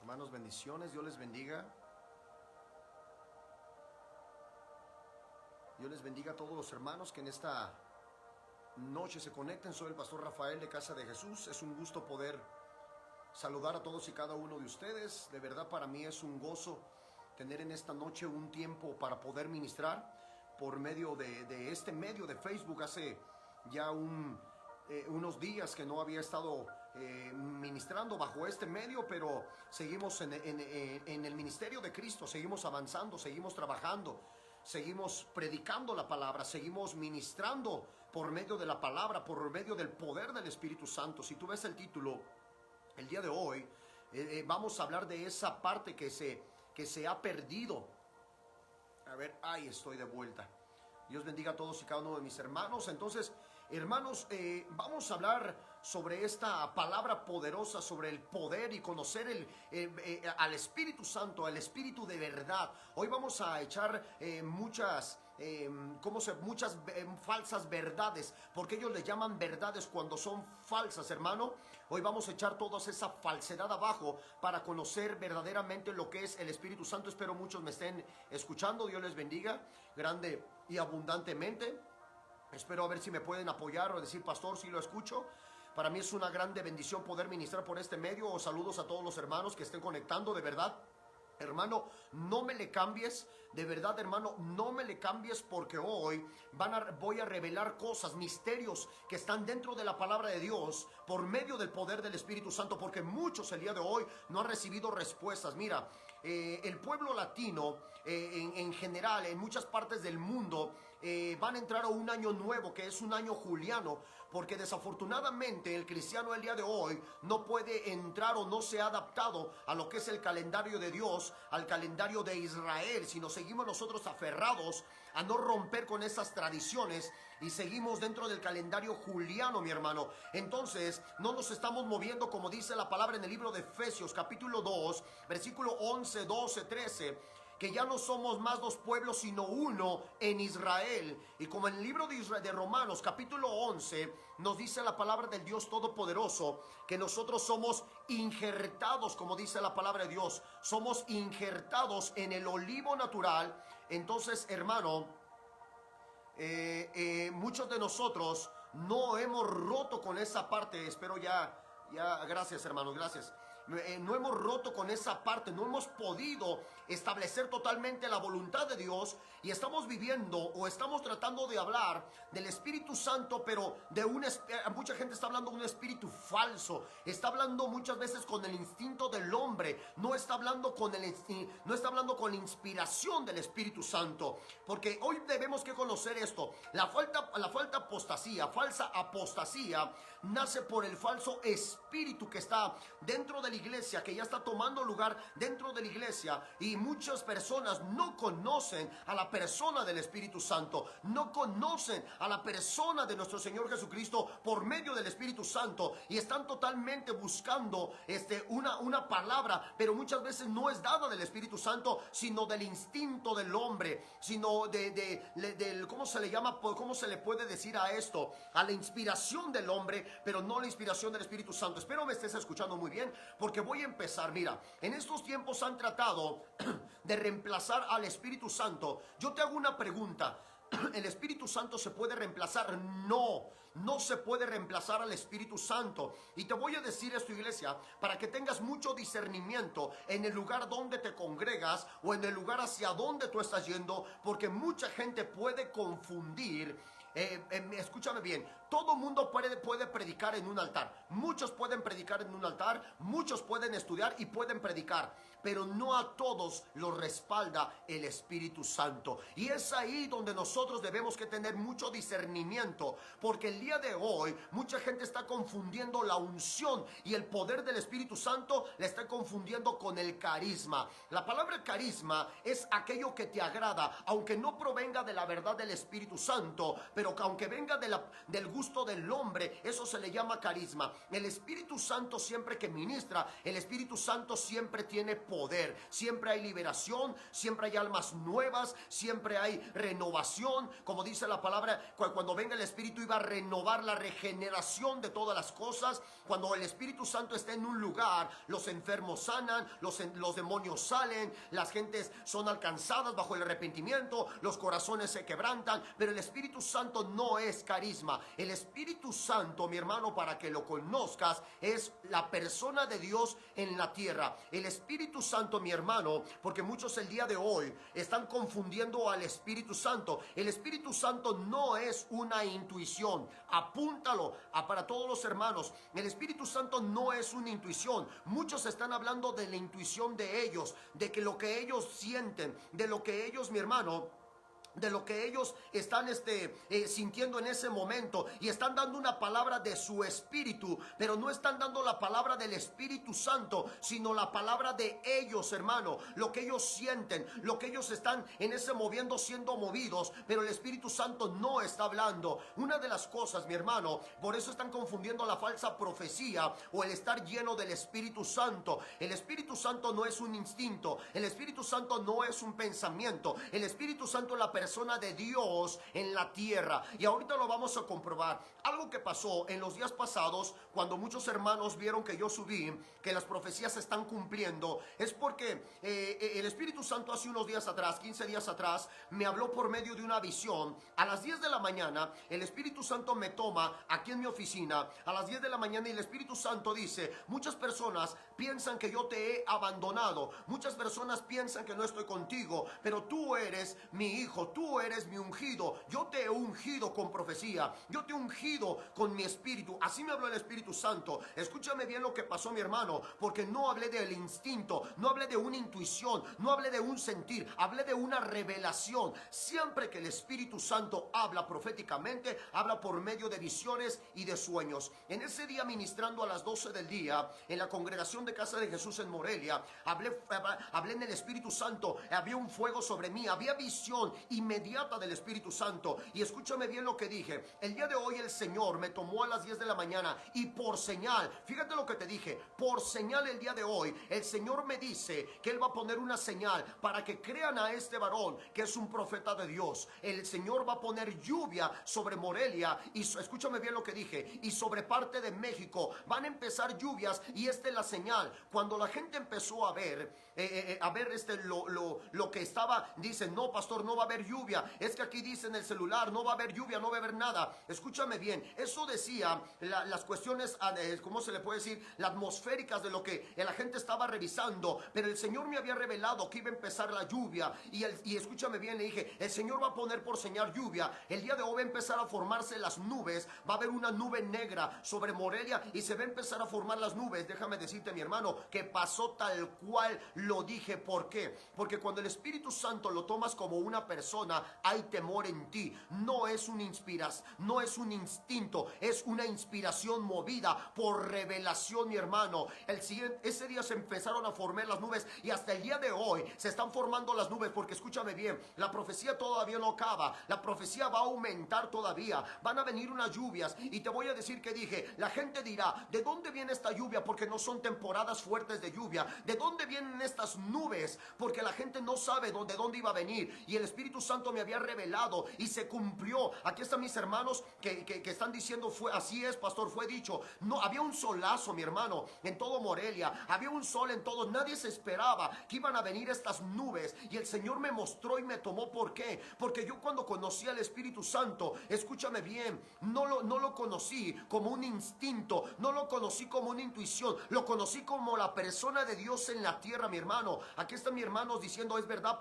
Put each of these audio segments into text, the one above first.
Hermanos, bendiciones, Dios les bendiga. Dios les bendiga a todos los hermanos que en esta noche se conecten. Soy el pastor Rafael de Casa de Jesús. Es un gusto poder saludar a todos y cada uno de ustedes. De verdad, para mí es un gozo tener en esta noche un tiempo para poder ministrar por medio de este medio de Facebook. Hace ya unos días que no había estado ministrando bajo este medio, pero seguimos en el ministerio de Cristo, seguimos avanzando, seguimos trabajando, seguimos predicando la palabra, seguimos ministrando por medio de la palabra, por medio del poder del Espíritu Santo. Si tú ves el título, el día de hoy vamos a hablar de esa parte que se ha perdido. A ver, ahí estoy de vuelta. Dios bendiga a todos y cada uno de mis hermanos. Entonces, hermanos, vamos a hablar sobre esta palabra poderosa, sobre el poder y conocer al Espíritu Santo, al Espíritu de verdad. Hoy vamos a echar muchas falsas verdades, porque ellos le llaman verdades cuando son falsas, hermano. Hoy vamos a echar toda esa falsedad abajo para conocer verdaderamente lo que es el Espíritu Santo. Espero muchos me estén escuchando. Dios les bendiga grande y abundantemente. Espero a ver si me pueden apoyar o decir, pastor, si lo escucho. Para mí es una grande bendición poder ministrar por este medio. Saludos a todos los hermanos que estén conectando, de verdad. Hermano, no me le cambies, de verdad, hermano, no me le cambies, porque hoy voy a revelar cosas, misterios que están dentro de la palabra de Dios por medio del poder del Espíritu Santo, porque muchos el día de hoy no han recibido respuestas. Mira, el pueblo latino en general, en muchas partes del mundo, van a entrar a un año nuevo, que es un año juliano, porque desafortunadamente el cristiano el día de hoy no puede entrar o no se ha adaptado a lo que es el calendario de Dios, al calendario de Israel, sino seguimos nosotros aferrados a no romper con esas tradiciones y seguimos dentro del calendario juliano, mi hermano. Entonces no nos estamos moviendo como dice la palabra en el libro de Efesios capítulo 2 versículo 11, 12, 13, que ya no somos más dos pueblos sino uno en Israel. Y como en el libro de Romanos capítulo 11 nos dice la palabra del Dios Todopoderoso, que nosotros somos injertados, como dice la palabra de Dios, somos injertados en el olivo natural. Entonces, hermano, muchos de nosotros no hemos roto con esa parte. Espero ya, gracias hermanos, gracias. No hemos roto con esa parte, no hemos podido establecer totalmente la voluntad de Dios, y estamos viviendo o estamos tratando de hablar del Espíritu Santo, pero mucha gente está hablando de un espíritu falso, está hablando muchas veces con el instinto del hombre, no está hablando con la inspiración del Espíritu Santo, porque hoy debemos que conocer esto. La falsa apostasía nace por el falso espíritu que está dentro de la iglesia, que ya está tomando lugar dentro de la iglesia, y muchas personas no conocen a la persona del Espíritu Santo, no conocen a la persona de nuestro Señor Jesucristo por medio del Espíritu Santo, y están totalmente buscando una palabra, pero muchas veces no es dada del Espíritu Santo, sino del instinto del hombre, sino del ¿cómo se le llama? ¿Cómo se le puede decir a esto? A la inspiración del hombre, pero no la inspiración del Espíritu Santo. Espero me estés escuchando muy bien, porque voy a empezar. Mira, en estos tiempos han tratado de reemplazar al Espíritu Santo. Yo te hago una pregunta: ¿el Espíritu Santo se puede reemplazar? No, no se puede reemplazar al Espíritu Santo. Y te voy a decir esto, iglesia, para que tengas mucho discernimiento en el lugar donde te congregas o en el lugar hacia donde tú estás yendo, porque mucha gente puede confundir. Escúchame bien, todo mundo puede predicar en un altar. Muchos pueden predicar en un altar, muchos pueden estudiar y pueden predicar, pero no a todos los respalda el Espíritu Santo. Y es ahí donde nosotros debemos que tener mucho discernimiento, porque el día de hoy mucha gente está confundiendo la unción y el poder del Espíritu Santo, la está confundiendo con el carisma. La palabra carisma es aquello que te agrada, aunque no provenga de la verdad del Espíritu Santo, pero que aunque venga del gusto gusto del hombre, eso se le llama carisma. El Espíritu Santo siempre que ministra, el Espíritu Santo siempre tiene poder, siempre hay liberación, siempre hay almas nuevas, siempre hay renovación, como dice la palabra, cuando venga el Espíritu iba a renovar la regeneración de todas las cosas. Cuando el Espíritu Santo está en un lugar, los enfermos sanan, los demonios salen, las gentes son alcanzadas bajo el arrepentimiento, los corazones se quebrantan. Pero el Espíritu Santo no es carisma. El Espíritu Santo, mi hermano, para que lo conozcas, es la persona de Dios en la tierra. El Espíritu Santo, mi hermano, porque muchos el día de hoy están confundiendo al Espíritu Santo. El Espíritu Santo no es una intuición. Apúntalo para todos los hermanos. El Espíritu Santo no es una intuición. Muchos están hablando de la intuición de ellos, de que lo que ellos sienten, de lo que ellos, mi hermano, de lo que ellos están sintiendo en ese momento, y están dando una palabra de su espíritu, pero no están dando la palabra del Espíritu Santo, sino la palabra de ellos, hermano, lo que ellos sienten, lo que ellos están en ese moviendo, siendo movidos, pero el Espíritu Santo no está hablando. Una de las cosas, mi hermano, por eso están confundiendo la falsa profecía o el estar lleno del Espíritu Santo. El Espíritu Santo no es un instinto, el Espíritu Santo no es un pensamiento, el Espíritu Santo es la persona de Dios en la tierra. Y ahorita lo vamos a comprobar. Algo que pasó en los días pasados, cuando muchos hermanos vieron que yo subí, que las profecías se están cumpliendo, es porque el Espíritu Santo hace unos días atrás, 15 días atrás, me habló por medio de una visión. A las 10 de la mañana, el Espíritu Santo me toma aquí en mi oficina, a las 10 de la mañana, y el Espíritu Santo dice: muchas personas piensan que yo te he abandonado, muchas personas piensan que no estoy contigo, pero tú eres mi hijo, tú eres mi ungido, yo te he ungido con profecía, yo te he ungido con mi espíritu. Así me habló el Espíritu Santo. Escúchame bien lo que pasó, mi hermano, porque no hablé del instinto, no hablé de una intuición, no hablé de un sentir, hablé de una revelación. Siempre que el Espíritu Santo habla proféticamente, habla por medio de visiones y de sueños. En ese día, ministrando a las 12 del día en la congregación de Casa de Jesús en Morelia, hablé en el Espíritu Santo. Había un fuego sobre mí, había visión inmediata del Espíritu Santo. Y escúchame bien lo que dije. El día de hoy el Señor me tomó a las 10 de la mañana y por señal, fíjate lo que te dije, por señal el día de hoy el Señor me dice que Él va a poner una señal para que crean a este varón que es un profeta de Dios. El Señor va a poner lluvia sobre Morelia y escúchame bien lo que dije, y sobre parte de México van a empezar lluvias. Y esta es la señal. Cuando la gente empezó a ver lo que estaba, dicen: no, pastor, no va a haber lluvia, es que aquí dice en el celular, no va a haber lluvia, no va a haber nada. Escúchame bien, eso decía las cuestiones, ¿cómo se le puede decir? Las atmosféricas de lo que la gente estaba revisando, pero el Señor me había revelado que iba a empezar la lluvia. Y escúchame bien, le dije: el Señor va a poner por señal lluvia. El día de hoy va a empezar a formarse las nubes, va a haber una nube negra sobre Morelia y se va a empezar a formar las nubes. Déjame decirte, mi hermano, que pasó tal cual lo dije. ¿Por qué? Porque cuando el Espíritu Santo lo tomas como una persona, hay temor en ti. No es una inspiración, no es un instinto, es una inspiración movida por revelación, mi hermano. Ese día se empezaron a formar las nubes y hasta el día de hoy se están formando las nubes, porque escúchame bien, la profecía todavía no acaba, la profecía va a aumentar todavía, van a venir unas lluvias. Y te voy a decir que dije: la gente dirá: ¿de dónde viene esta lluvia? Porque no son temporadas fuertes de lluvia. ¿De dónde vienen estas nubes? Porque la gente no sabe de dónde iba a venir. Y el Espíritu Santo me había revelado y se cumplió. Aquí están mis hermanos que están diciendo: así es, pastor, fue dicho. No, había un solazo, mi hermano, en todo Morelia, había un sol en todo. Nadie se esperaba que iban a venir estas nubes, y el Señor me mostró y me tomó. ¿Por qué? Porque yo, cuando conocí al Espíritu Santo, escúchame bien, no lo conocí como un instinto, no lo conocí como una intuición, lo conocí como la persona de Dios en la tierra, mi hermano. Aquí están mis hermanos diciendo: es verdad,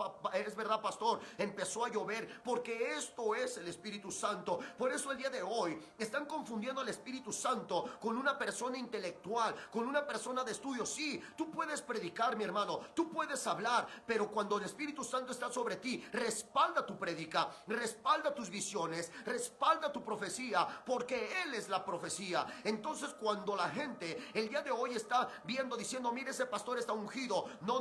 pastor, empezó a llover, porque esto es el Espíritu Santo. Por eso el día de hoy están confundiendo al Espíritu Santo con una persona intelectual, con una persona de estudio. Sí, tú puedes predicar, mi hermano, tú puedes hablar, pero cuando el Espíritu Santo está sobre ti, respalda tu predica, respalda tus visiones, respalda tu profecía, porque Él es la profecía. Entonces, cuando la gente el día de hoy está viendo, diciendo: mire, ese pastor está ungido, no,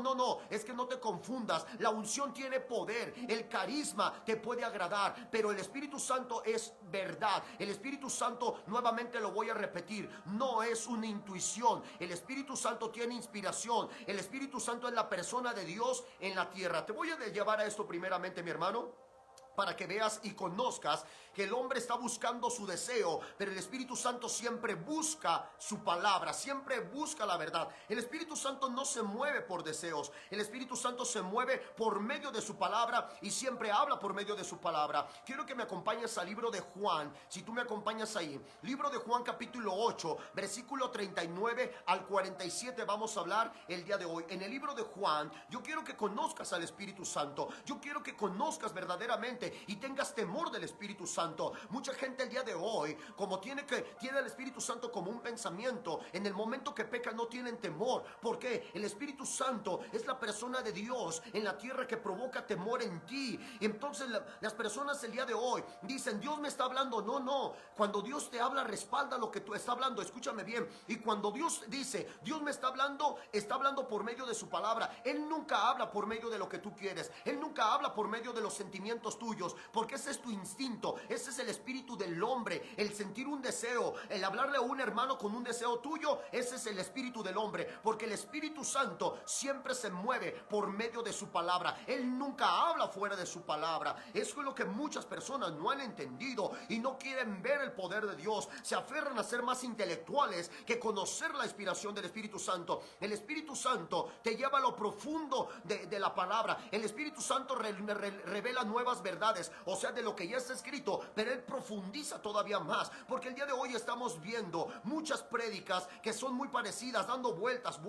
es que no te confundas. La unción tiene poder, el carisma carisma te puede agradar, pero el Espíritu Santo es verdad. El Espíritu Santo, nuevamente lo voy a repetir, no es una intuición. El Espíritu Santo tiene inspiración. El Espíritu Santo es la persona de Dios en la tierra. Te voy a llevar a esto primeramente, mi hermano, para que veas y conozcas que el hombre está buscando su deseo, pero el Espíritu Santo siempre busca su palabra, siempre busca la verdad. El Espíritu Santo no se mueve por deseos, el Espíritu Santo se mueve por medio de su palabra y siempre habla por medio de su palabra. Quiero que me acompañes al libro de Juan, si tú me acompañas ahí, libro de Juan capítulo 8, versículo 39 al 47 vamos a hablar el día de hoy. En el libro de Juan, yo quiero que conozcas al Espíritu Santo, yo quiero que conozcas verdaderamente y tengas temor del Espíritu Santo. Mucha gente el día de hoy, como tiene el Espíritu Santo como un pensamiento, en el momento que pecan no tienen temor. ¿Por qué? El Espíritu Santo es la persona de Dios en la tierra que provoca temor en ti. Y entonces las personas el día de hoy dicen, Dios me está hablando. No, no. Cuando Dios te habla, respalda lo que tú está hablando. Escúchame bien. Y cuando Dios dice, Dios me está hablando por medio de su palabra. Él nunca habla por medio de lo que tú quieres. Él nunca habla por medio de los sentimientos tuyos, porque ese es tu instinto. Ese es el espíritu del hombre, el sentir un deseo, el hablarle a un hermano con un deseo tuyo. Ese es el espíritu del hombre, porque el Espíritu Santo siempre se mueve por medio de su palabra. Él nunca habla fuera de su palabra. Eso es lo que muchas personas no han entendido y no quieren ver el poder de Dios. Se aferran a ser más intelectuales que conocer la inspiración del Espíritu Santo. El Espíritu Santo te lleva a lo profundo de la palabra. El Espíritu Santo revela nuevas verdades, o sea, de lo que ya está escrito, pero Él profundiza todavía más, porque el día de hoy estamos viendo muchas prédicas que son muy parecidas, dando vueltas,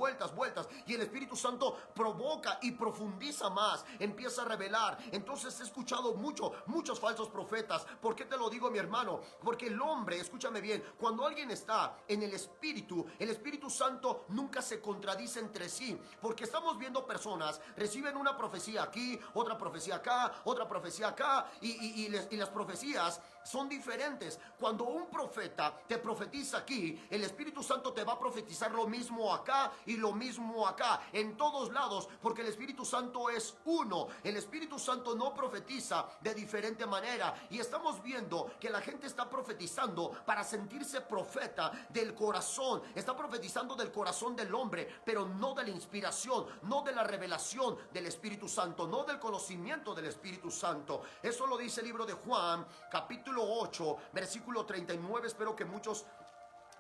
y el Espíritu Santo provoca y profundiza más, empieza a revelar. Entonces he escuchado muchos falsos profetas. ¿Por qué te lo digo, mi hermano? Porque el hombre, escúchame bien, cuando alguien está en el Espíritu Santo nunca se contradice entre sí, porque estamos viendo personas, reciben una profecía aquí, otra profecía acá, otra profecía acá, y las profecías son diferentes. Cuando un profeta te profetiza aquí, el Espíritu Santo te va a profetizar lo mismo acá y lo mismo acá, en todos lados, porque el Espíritu Santo es uno. El Espíritu Santo no profetiza de diferente manera, y estamos viendo que la gente está profetizando para sentirse profeta del corazón, está profetizando del corazón del hombre, pero no de la inspiración, no de la revelación del Espíritu Santo, no del conocimiento del Espíritu Santo. Eso lo dice el libro de Juan capítulo 8 versículo 39. Espero que muchos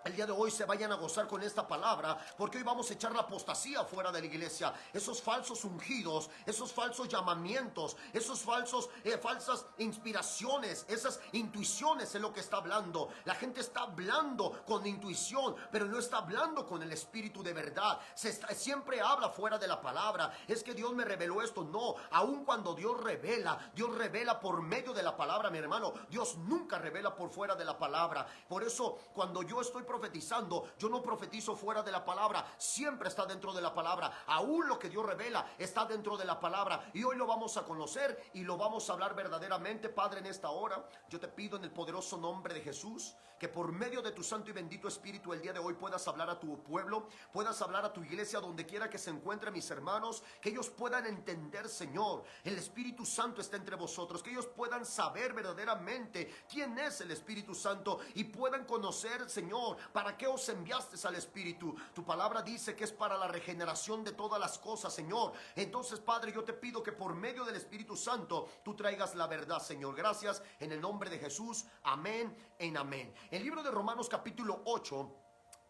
el día de hoy se vayan a gozar con esta palabra, porque hoy vamos a echar la apostasía fuera de la iglesia. Esos falsos ungidos, esos falsos llamamientos, esos falsas inspiraciones, esas intuiciones es lo que está hablando. La gente está hablando con intuición, pero no está hablando con el Espíritu de verdad. Siempre habla fuera de la palabra. Es que Dios me reveló esto. No, aun cuando Dios revela por medio de la palabra, mi hermano. Dios nunca revela por fuera de la palabra. Por eso, cuando yo estoy profetizando, yo no profetizo fuera de la palabra, siempre está dentro de la palabra. Aún lo que Dios revela está dentro de la palabra, y hoy lo vamos a conocer y lo vamos a hablar verdaderamente. Padre, en esta hora yo te pido en el poderoso nombre de Jesús que por medio de tu santo y bendito Espíritu el día de hoy puedas hablar a tu pueblo, puedas hablar a tu iglesia donde quiera que se encuentren mis hermanos, que ellos puedan entender, Señor, el Espíritu Santo está entre vosotros, que ellos puedan saber verdaderamente quién es el Espíritu Santo y puedan conocer, Señor, para qué os enviaste al Espíritu. Tu palabra dice que es para la regeneración de todas las cosas, Señor. Entonces, Padre, yo te pido que por medio del Espíritu Santo tú traigas la verdad, Señor. Gracias en el nombre de Jesús. Amén en amén. El libro de Romanos capítulo 8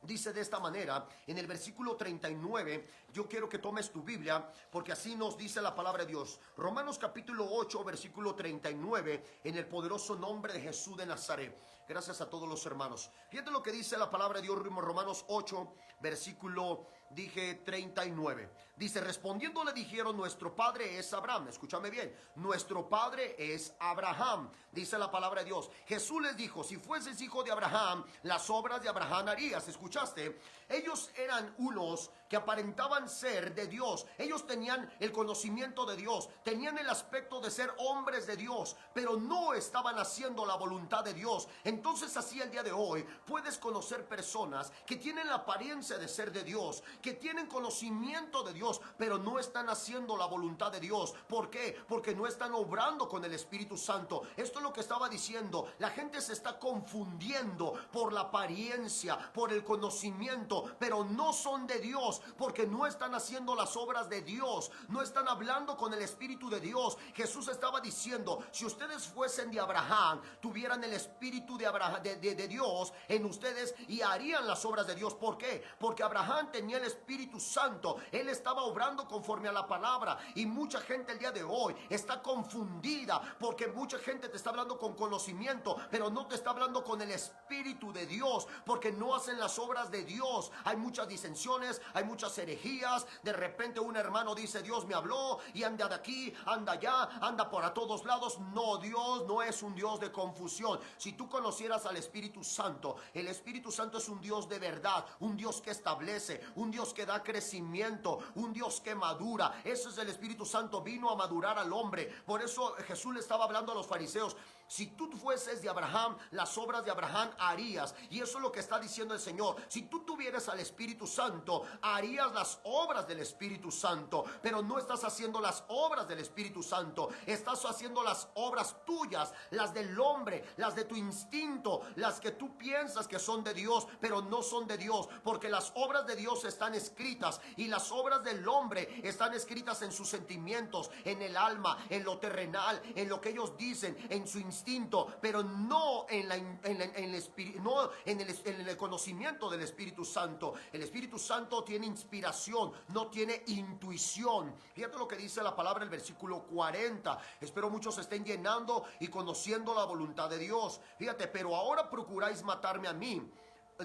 dice de esta manera, en el versículo 39, yo quiero que tomes tu Biblia, porque así nos dice la palabra de Dios. Romanos capítulo 8, versículo 39, en el poderoso nombre de Jesús de Nazaret. Gracias a todos los hermanos. Fíjate lo que dice la palabra de Dios, Romanos 8, versículo 39. Dice, respondiendo le dijeron, nuestro padre es Abraham. Escúchame bien, nuestro padre es Abraham, dice la palabra de Dios. Jesús les dijo, si fueses hijo de Abraham, las obras de Abraham harías. ¿Escuchaste? Ellos eran unos que aparentaban ser de Dios. Ellos tenían el conocimiento de Dios, tenían el aspecto de ser hombres de Dios, pero no estaban haciendo la voluntad de Dios. Entonces así el día de hoy puedes conocer personas que tienen la apariencia de ser de Dios, que tienen conocimiento de Dios, pero no están haciendo la voluntad de Dios. ¿Por qué? Porque no están obrando con el Espíritu Santo. Esto es lo que estaba diciendo. La gente se está confundiendo por la apariencia, por el conocimiento, pero no son de Dios, porque no están haciendo las obras de Dios, no están hablando con el Espíritu de Dios. Jesús estaba diciendo, si ustedes fuesen de Abraham, tuvieran el Espíritu de Abraham, de Dios en ustedes, y harían las obras de Dios. ¿Por qué? Porque Abraham tenía el Espíritu Santo, él estaba obrando conforme a la palabra. Y mucha gente el día de hoy está confundida, porque mucha gente te está hablando con conocimiento, pero no te está hablando con el Espíritu de Dios, porque no hacen las obras de Dios. Hay muchas disensiones, hay muchas herejías. De repente un hermano dice, Dios me habló, y anda de aquí, anda allá, anda por a todos lados. No, Dios no es un Dios de confusión. Si tú conocieras al Espíritu Santo, el Espíritu Santo es un Dios de verdad, un Dios que establece, un Dios que da crecimiento, un Dios que madura. Ese es el Espíritu Santo, vino a madurar al hombre. Por eso Jesús le estaba hablando a los fariseos, si tú fueses de Abraham, las obras de Abraham harías. Y eso es lo que está diciendo el Señor. Si tú tuvieras al Espíritu Santo, harías las obras del Espíritu Santo. Pero no estás haciendo las obras del Espíritu Santo, estás haciendo las obras tuyas, las del hombre, las de tu instinto, las que tú piensas que son de Dios, pero no son de Dios. Porque las obras de Dios están escritas, y las obras del hombre están escritas en sus sentimientos, en el alma, en lo terrenal, en lo que ellos dicen, en su instinto, pero no en el conocimiento del Espíritu Santo. El Espíritu Santo tiene inspiración, no tiene intuición. Fíjate lo que dice la palabra, el versículo 40. Espero muchos estén llenando y conociendo la voluntad de Dios. Fíjate, pero ahora procuráis matarme a mí.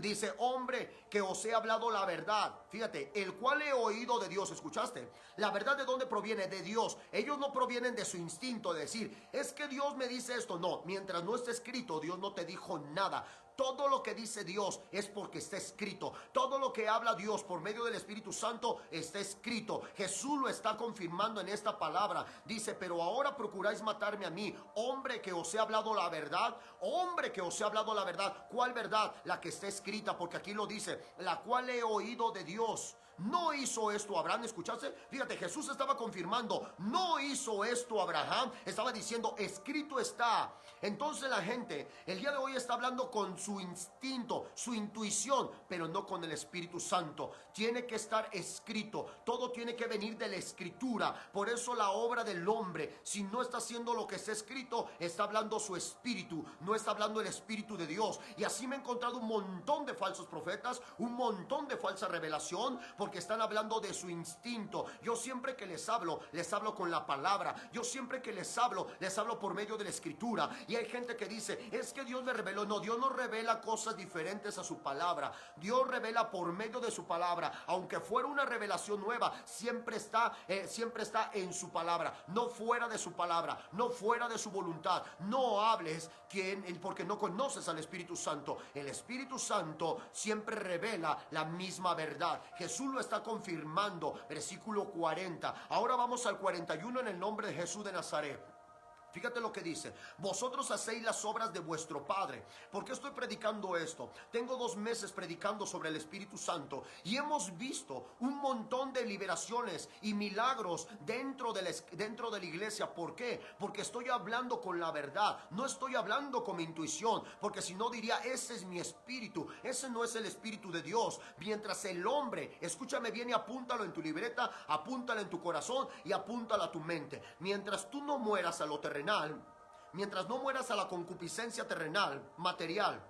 Dice, hombre, que os he hablado la verdad. Fíjate, el cual he oído de Dios. ¿Escuchaste? La verdad, ¿de dónde proviene? De Dios. Ellos no provienen de su instinto de decir, es que Dios me dice esto. No, mientras no esté escrito, Dios no te dijo nada. Todo lo que dice Dios es porque está escrito. Todo lo que habla Dios por medio del Espíritu Santo está escrito. Jesús lo está confirmando en esta palabra. Dice, pero ahora procuráis matarme a mí, hombre que os he hablado la verdad. Hombre que os he hablado la verdad. ¿Cuál verdad? La que está escrita, porque aquí lo dice, la cual he oído de Dios. No hizo esto Abraham, ¿escuchaste? Fíjate, Jesús estaba confirmando, no hizo esto Abraham, estaba diciendo, escrito está. Entonces la gente el día de hoy está hablando con su instinto, su intuición, pero no con el Espíritu Santo. Tiene que estar escrito, todo tiene que venir de la Escritura. Por eso la obra del hombre, si no está haciendo lo que está escrito, está hablando su espíritu, no está hablando el Espíritu de Dios. Y así me he encontrado un montón de falsos profetas, un montón de falsa revelación, porque están hablando de su instinto. Yo siempre que les hablo con la palabra. Yo siempre que les hablo por medio de la Escritura. Y hay gente que dice, es que Dios me reveló. No, Dios no revela cosas diferentes a su palabra. Dios revela por medio de su palabra. Aunque fuera una revelación nueva, siempre está en su palabra, no fuera de su palabra, no fuera de su voluntad. No hables porque no conoces al Espíritu Santo. El Espíritu Santo siempre revela la misma verdad. Jesús lo está confirmando, versículo 40. Ahora vamos al 41, en el nombre de Jesús de Nazaret. Fíjate lo que dice, vosotros hacéis las obras de vuestro padre. ¿Por qué estoy predicando esto? Tengo 2 meses predicando sobre el Espíritu Santo y hemos visto un montón de liberaciones y milagros dentro de la iglesia. ¿Por qué? Porque estoy hablando con la verdad, no estoy hablando con mi intuición, porque si no diría, ese es mi espíritu. Ese no es el Espíritu de Dios. Mientras el hombre, escúchame bien y apúntalo en tu libreta, apúntalo en tu corazón y apúntalo a tu mente. Mientras tú no mueras a lo terrenal, mientras no mueras a la concupiscencia terrenal, material,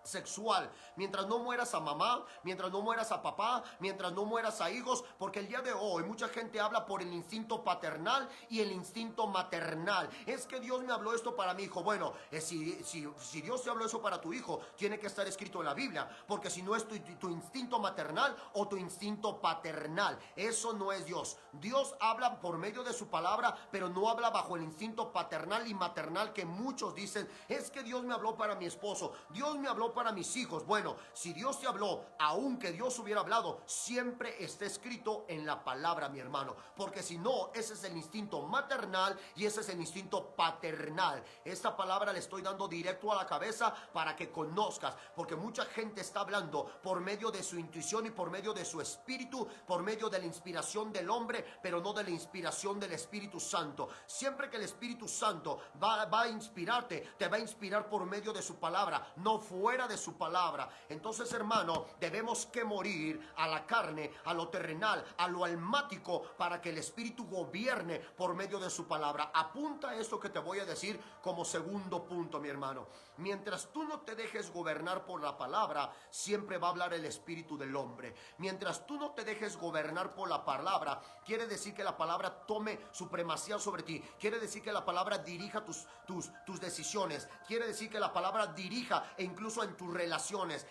sexual, mientras no mueras a mamá, mientras no mueras a papá, mientras no mueras a hijos, porque el día de hoy mucha gente habla por el instinto paternal y el instinto maternal. Es que Dios me habló esto para mi hijo. Bueno, si Dios te habló eso para tu hijo, tiene que estar escrito en la Biblia, porque si no es tu instinto maternal o tu instinto paternal, eso no es Dios. Dios habla por medio de su palabra, pero no habla bajo el instinto paternal y maternal que muchos dicen, es que Dios me habló para mi esposo, Dios me habló habló para mis hijos. Bueno, si Dios te habló, aunque Dios hubiera hablado, siempre está escrito en la palabra, mi hermano, porque si no, ese es el instinto maternal y ese es el instinto paternal. Esta palabra le estoy dando directo a la cabeza para que conozcas, porque mucha gente está hablando por medio de su intuición y por medio de su espíritu, por medio de la inspiración del hombre, pero no de la inspiración del Espíritu Santo. Siempre que el Espíritu Santo va a inspirarte, te va a inspirar por medio de su palabra, no fuera de su palabra. Entonces, hermano, debemos que morir a la carne, a lo terrenal, a lo almático, para que el Espíritu gobierne por medio de su palabra. Apunta esto que te voy a decir como segundo punto, mi hermano. Mientras tú no te dejes gobernar por la palabra, siempre va a hablar el espíritu del hombre. Mientras tú no te dejes gobernar por la palabra, quiere decir que la palabra tome supremacía sobre ti. Quiere decir que la palabra dirija tus decisiones. Quiere decir que la palabra dirija incluso en tus relaciones,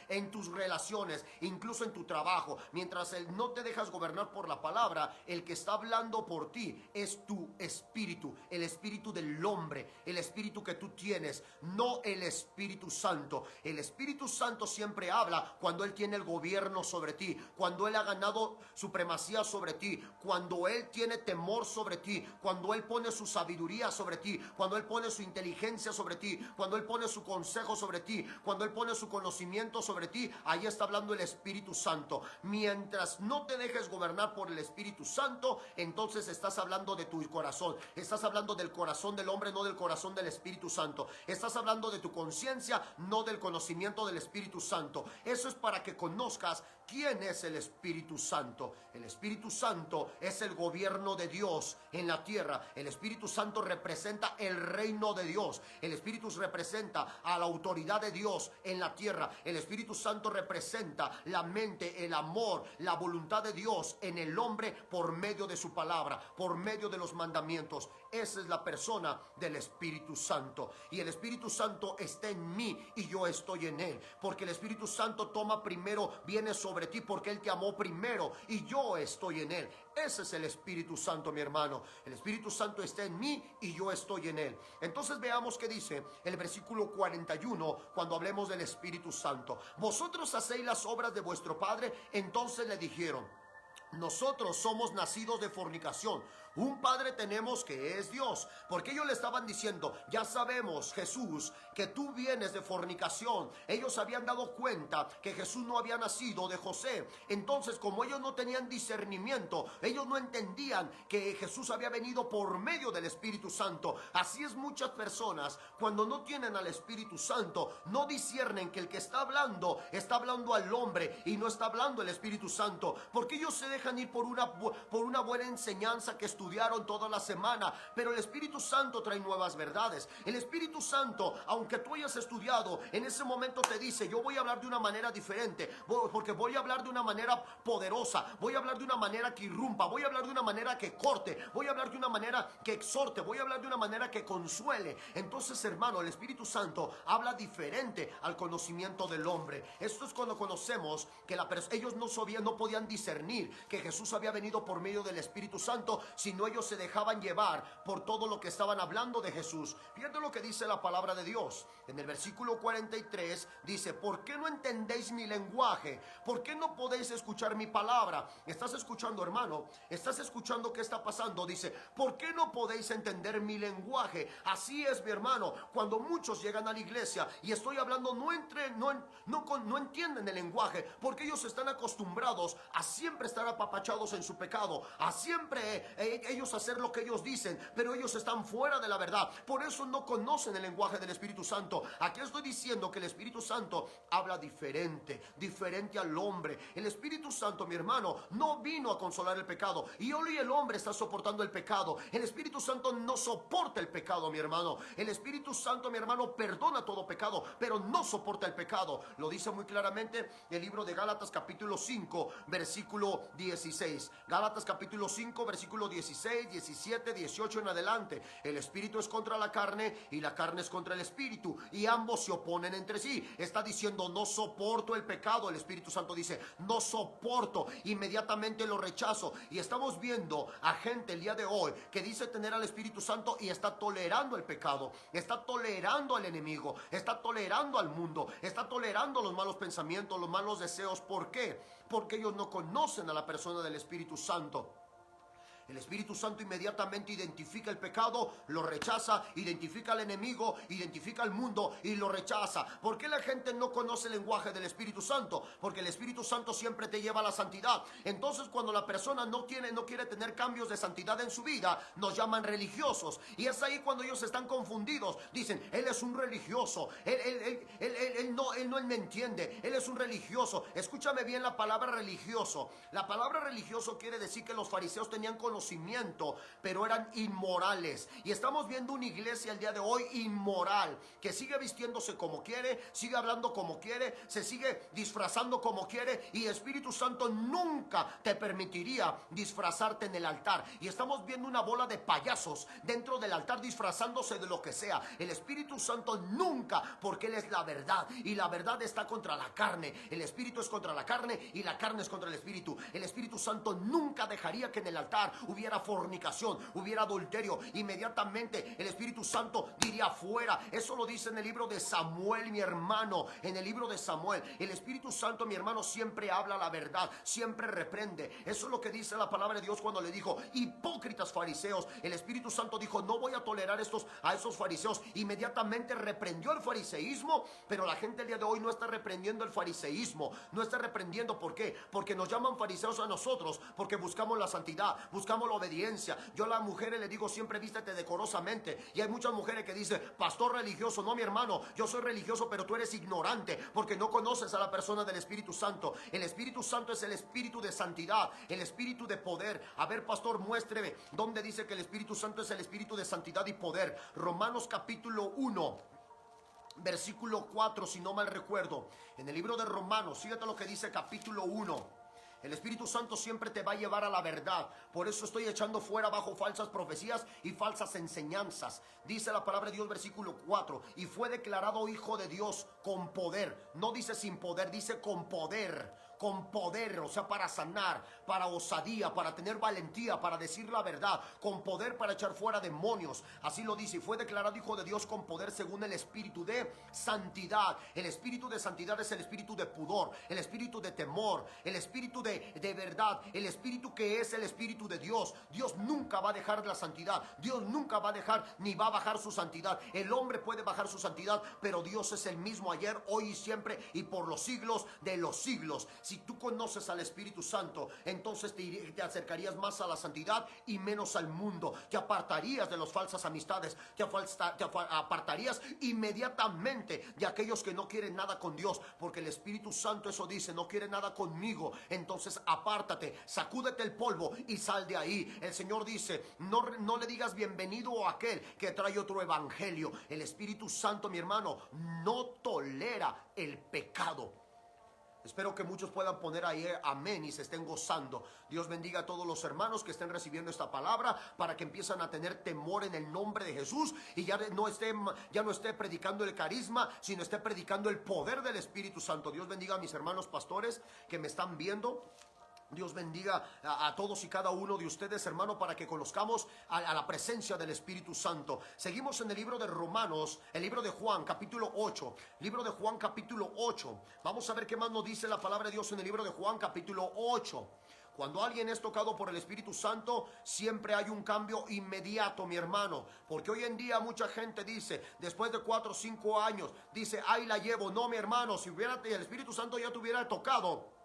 incluso en tu trabajo. Mientras no te dejas gobernar por la palabra, el que está hablando por ti es tu espíritu, el espíritu del hombre, el espíritu que tú tienes, no el Espíritu Santo. El Espíritu Santo siempre habla cuando Él tiene el gobierno sobre ti, cuando Él ha ganado supremacía sobre ti, cuando Él tiene temor sobre ti, cuando Él pone su sabiduría sobre ti, cuando Él pone su inteligencia sobre ti, cuando Él pone su consejo sobre ti, cuando Él pone su conocimiento sobre ti. Ahí está hablando el Espíritu Santo. Mientras no te dejes gobernar por el Espíritu Santo, entonces estás hablando de tu corazón, estás hablando del corazón del hombre, no del corazón del Espíritu Santo. Estás hablando de tu conciencia, no del conocimiento del Espíritu Santo. Eso es para que conozcas quién es el Espíritu Santo. El Espíritu Santo es el gobierno de Dios en la tierra. El Espíritu Santo representa el reino de Dios. El Espíritu representa a la autoridad de Dios en la tierra. El Espíritu Santo representa la mente, el amor, la voluntad de Dios en el hombre por medio de su palabra, por medio de los mandamientos. Esa es la persona del Espíritu Santo. Y el Espíritu Santo está en mí y yo estoy en Él. Porque el Espíritu Santo toma primero, viene sobre ti porque Él te amó primero y yo estoy en Él. Ese es el Espíritu Santo, mi hermano. El Espíritu Santo está en mí y yo estoy en Él. Entonces veamos qué dice el versículo 41 cuando hablemos del Espíritu Santo. Vosotros hacéis las obras de vuestro padre. Entonces le dijeron: nosotros somos nacidos de fornicación. Un padre tenemos que es Dios. Porque ellos le estaban diciendo: ya sabemos, Jesús, que tú vienes de fornicación. Ellos habían dado cuenta que Jesús no había nacido de José. Entonces, como ellos no tenían discernimiento, ellos no entendían que Jesús había venido por medio del Espíritu Santo. Así es, muchas personas, cuando no tienen al Espíritu Santo, no disciernen que el que está hablando al hombre y no está hablando el Espíritu Santo. Porque ellos se dejan ir por una buena enseñanza que estudiaron toda la semana, pero el Espíritu Santo trae nuevas verdades. El Espíritu Santo, aunque tú hayas estudiado, en ese momento te dice: yo voy a hablar de una manera diferente, porque voy a hablar de una manera poderosa, voy a hablar de una manera que irrumpa, voy a hablar de una manera que corte, voy a hablar de una manera que exhorte, voy a hablar de una manera que consuele. Entonces, hermano, el Espíritu Santo habla diferente al conocimiento del hombre. Esto es cuando conocemos que ellos no podían discernir que Jesús había venido por medio del Espíritu Santo, sino ellos se dejaban llevar por todo lo que estaban hablando de Jesús. Fíjate lo que dice la palabra de Dios. En el versículo 43 dice: ¿por qué no entendéis mi lenguaje? ¿Por qué no podéis escuchar mi palabra? ¿Estás escuchando, hermano? ¿Estás escuchando qué está pasando? Dice: ¿por qué no podéis entender mi lenguaje? Así es, mi hermano, cuando muchos llegan a la iglesia y estoy hablando, no entienden el lenguaje, porque ellos están acostumbrados a siempre estar apapachados en su pecado, a siempre ellos hacer lo que ellos dicen, pero ellos están fuera de la verdad. Por eso no conocen el lenguaje del Espíritu Santo. Aquí estoy diciendo que el Espíritu Santo habla diferente al hombre. El Espíritu Santo, mi hermano, no vino a consolar el pecado, y hoy el hombre está soportando el pecado. El Espíritu Santo no soporta el pecado, mi hermano. El Espíritu Santo, mi hermano, perdona todo pecado, pero no soporta el pecado. Lo dice muy claramente el libro de Gálatas capítulo 5 versículo 16. Gálatas capítulo 5, versículo 16, 17, 18 en adelante. El espíritu es contra la carne y la carne es contra el espíritu, y ambos se oponen entre sí. Está diciendo, no soporto el pecado. El Espíritu Santo dice, no soporto, inmediatamente lo rechazo. Y estamos viendo a gente el día de hoy que dice tener al Espíritu Santo y está tolerando el pecado, está tolerando al enemigo, está tolerando al mundo, está tolerando los malos pensamientos, los malos deseos. ¿Por qué? Porque ellos no conocen a la persona del Espíritu Santo. El Espíritu Santo inmediatamente identifica el pecado, lo rechaza, identifica al enemigo, identifica al mundo y lo rechaza. ¿Por qué la gente no conoce el lenguaje del Espíritu Santo? Porque el Espíritu Santo siempre te lleva a la santidad. Entonces, cuando la persona no quiere tener cambios de santidad en su vida, nos llaman religiosos. Y es ahí cuando ellos están confundidos. Dicen, él es un religioso, él no me entiende, él es un religioso. Escúchame bien la palabra religioso. La palabra religioso quiere decir que los fariseos tenían conocimiento, pero eran inmorales. Y estamos viendo una iglesia el día de hoy inmoral, que sigue vistiéndose como quiere, sigue hablando como quiere, se sigue disfrazando como quiere, y Espíritu Santo nunca te permitiría disfrazarte en el altar. Y estamos viendo una bola de payasos dentro del altar disfrazándose de lo que sea. El Espíritu Santo nunca, porque Él es la verdad, y la verdad está contra la carne. El Espíritu es contra la carne y la carne es contra el Espíritu. El Espíritu Santo nunca dejaría que en el altar hubiera fornicación, hubiera adulterio. Inmediatamente el Espíritu Santo diría fuera. Eso lo dice en el libro de Samuel, mi hermano. En el libro de Samuel, el Espíritu Santo, mi hermano, siempre habla la verdad, siempre reprende. Eso es lo que dice la palabra de Dios cuando le dijo, hipócritas fariseos. El Espíritu Santo dijo, no voy a tolerar a esos fariseos. Inmediatamente reprendió el fariseísmo, pero la gente el día de hoy no está reprendiendo el fariseísmo, no está reprendiendo. ¿Por qué? Porque nos llaman fariseos a nosotros, porque buscamos la santidad, buscamos la obediencia. Yo a las mujeres le digo siempre, vístete decorosamente. Y hay muchas mujeres que dicen, pastor religioso. No, mi hermano, yo soy religioso, pero tú eres ignorante, porque no conoces a la persona del Espíritu Santo. El Espíritu Santo es el Espíritu de santidad, el Espíritu de poder. A ver, pastor, muéstreme dónde dice que el Espíritu Santo es el Espíritu de santidad y poder. Romanos capítulo 1, versículo 4, si no mal recuerdo. En el libro de Romanos, fíjate lo que dice capítulo 1. El Espíritu Santo siempre te va a llevar a la verdad. Por eso estoy echando fuera bajo falsas profecías y falsas enseñanzas. Dice la palabra de Dios, versículo 4. Y fue declarado hijo de Dios con poder. No dice sin poder, dice con poder. Con poder, o sea, para sanar, para osadía, para tener valentía, para decir la verdad, con poder para echar fuera demonios. Así lo dice, y fue declarado hijo de Dios con poder según el espíritu de santidad. El espíritu de santidad es el espíritu de pudor, el espíritu de temor, el espíritu de verdad, el espíritu que es el espíritu de Dios. Dios nunca va a dejar la santidad, Dios nunca va a dejar ni va a bajar su santidad. El hombre puede bajar su santidad, pero Dios es el mismo ayer, hoy y siempre y por los siglos de los siglos. Si tú conoces al Espíritu Santo, entonces te acercarías más a la santidad y menos al mundo. Te apartarías de las falsas amistades, te apartarías inmediatamente de aquellos que no quieren nada con Dios, porque el Espíritu Santo eso dice, no quiere nada conmigo. Entonces apártate, sacúdete el polvo y sal de ahí. El Señor dice, no le digas bienvenido a aquel que trae otro evangelio. El Espíritu Santo, mi hermano, no tolera el pecado. Espero que muchos puedan poner ahí amén y se estén gozando. Dios bendiga a todos los hermanos que estén recibiendo esta palabra, para que empiezan a tener temor en el nombre de Jesús y ya no esté predicando el carisma, sino esté predicando el poder del Espíritu Santo. Dios bendiga a mis hermanos pastores que me están viendo. Dios bendiga a todos y cada uno de ustedes, hermano, para que conozcamos a la presencia del Espíritu Santo. Seguimos en el libro de Romanos, el libro de Juan, capítulo 8. Libro de Juan, capítulo 8. Vamos a ver qué más nos dice la palabra de Dios en el libro de Juan, capítulo 8. Cuando alguien es tocado por el Espíritu Santo, siempre hay un cambio inmediato, mi hermano. Porque hoy en día mucha gente dice, después de 4 o 5 años, dice, ahí la llevo. No, mi hermano, si el Espíritu Santo ya te hubiera tocado,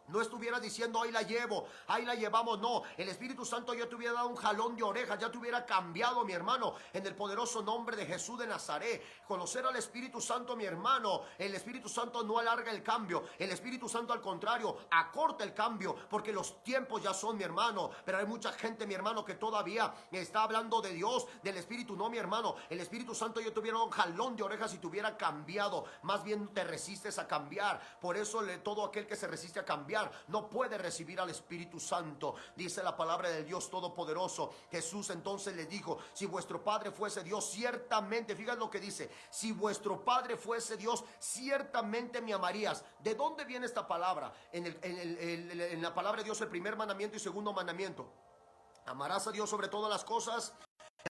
no estuviera diciendo, ahí la llevo, ahí la llevamos. No, el Espíritu Santo ya te hubiera dado un jalón de orejas, ya te hubiera cambiado, mi hermano, en el poderoso nombre de Jesús de Nazaret. Conocer al Espíritu Santo, mi hermano, el Espíritu Santo no alarga el cambio. El Espíritu Santo, al contrario, acorta el cambio, porque los tiempos ya son, mi hermano. Pero hay mucha gente, mi hermano, que todavía está hablando de Dios, del Espíritu. No, mi hermano, el Espíritu Santo ya te hubiera dado un jalón de orejas y te hubiera cambiado. Más bien te resistes a cambiar. Por eso todo aquel que se resiste a cambiar desarrollar, no puede recibir al Espíritu Santo. Dice la palabra del Dios Todopoderoso. Jesús entonces le dijo: si vuestro Padre fuese Dios, ciertamente, fíjate lo que dice, si vuestro Padre fuese Dios, ciertamente me amarías. ¿De dónde viene esta palabra? En la palabra de Dios, el primer mandamiento y segundo mandamiento: amarás a Dios sobre todas las cosas,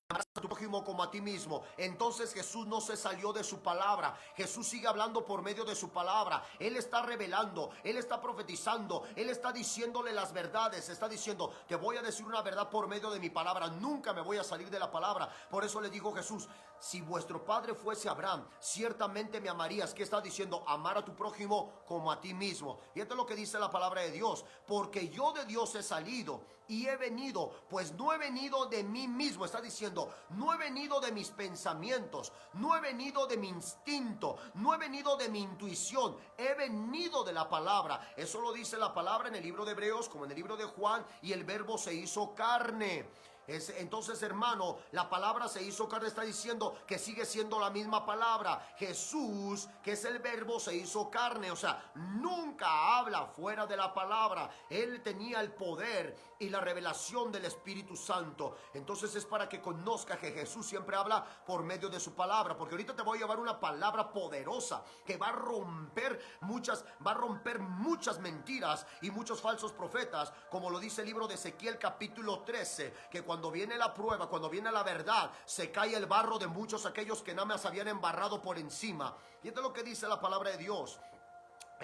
amarás a tu prójimo como a ti mismo. Entonces Jesús no se salió de su palabra. Jesús sigue hablando por medio de su palabra. Él está revelando, Él está profetizando, Él está diciéndole las verdades. Está diciendo: te voy a decir una verdad por medio de mi palabra. Nunca me voy a salir de la palabra. Por eso le dijo Jesús: si vuestro padre fuese Abraham, ciertamente me amarías. ¿Qué está diciendo? Amar a tu prójimo como a ti mismo. Y esto es lo que dice la palabra de Dios: porque yo de Dios he salido y he venido, pues no he venido de mí mismo. Está diciendo: no he venido de mis pensamientos, no he venido de mi instinto, no he venido de mi intuición, he venido de la palabra. Eso lo dice la palabra en el libro de Hebreos como en el libro de Juan. Y el verbo se hizo carne. Entonces, hermano, la palabra se hizo carne está diciendo que sigue siendo la misma palabra. Jesús, que es el verbo, se hizo carne. O sea, nunca habla fuera de la palabra. Él tenía el poder y la revelación del Espíritu Santo. Entonces es para que conozca que Jesús siempre habla por medio de su palabra. Porque ahorita te voy a llevar una palabra poderosa que va a romper muchas mentiras y muchos falsos profetas, como lo dice el libro de Ezequiel capítulo 13, que cuando viene la prueba, cuando viene la verdad, se cae el barro de muchos aquellos que nada más habían embarrado por encima. Y esto es lo que dice la palabra de Dios.